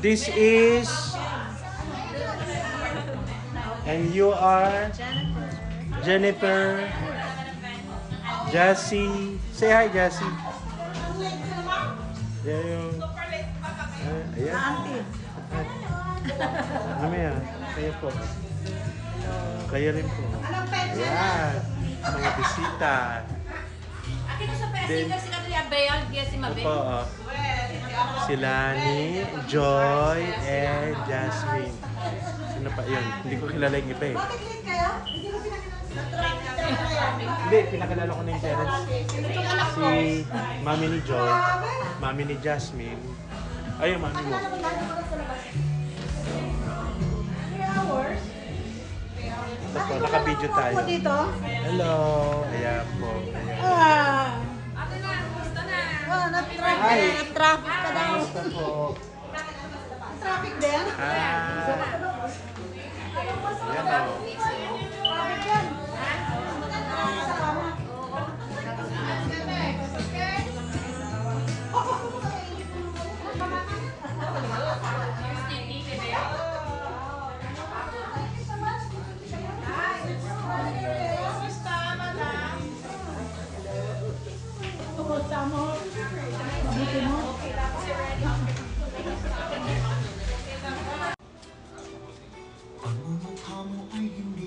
This is... And you are... Jennifer. Jessie. Say hi, Jessie. Yan yung... Ayan. Auntie. Mamaya, kayo po. Kayo rin po. Ayan. Mga bisita. Then, po, sila ni Joy and Jasmine. Sino pa yun? Hindi ko kilala yung iba eh. Bakit late kayo? Hindi ko Hindi, pinakilala ko na yung parents. Si mami ni Joy, mami ni Jasmine. Ayun, mami mo. Ito po, naka-video tayo. dito? Hello! Ayan po. Ayan. Na-traffic ka daw. Kamusta po? Traffic din? Ah. Ayan o. Traffic yan.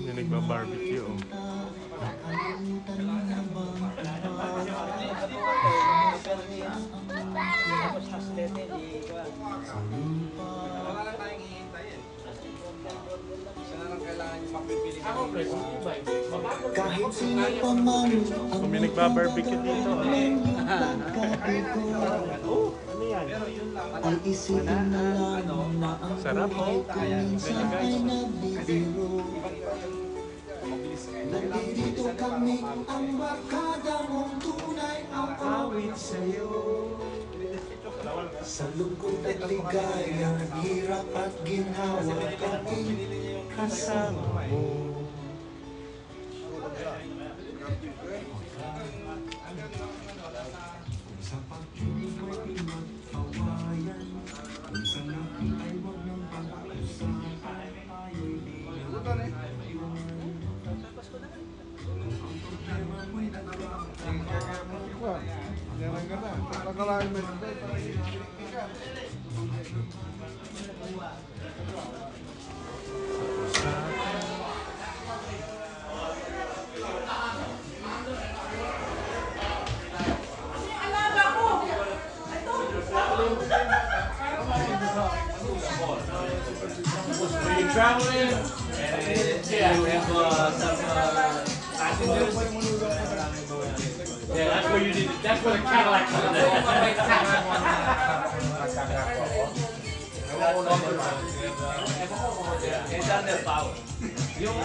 Yung nagbabarbecue oh. Kahit sino pa man Kung may nagbabarbecue dito. Oh, ano yan? ay isipin na lang na ang Sarap oh. minsan ay nagbibiro. Nandito kami ang barkada mong tunay ang awit sa'yo. Sa lungkot at ligaya, hirap at ginhawa kami kasama mo. Sa pag-ibig at pawayan, kung sa lahat ay wag ng pag-usapan, tayo'y di na When you're traveling, and yeah, we have some passengers. Yeah, that's where you need. That's where the Cadillac comes in. It's on the power. Yung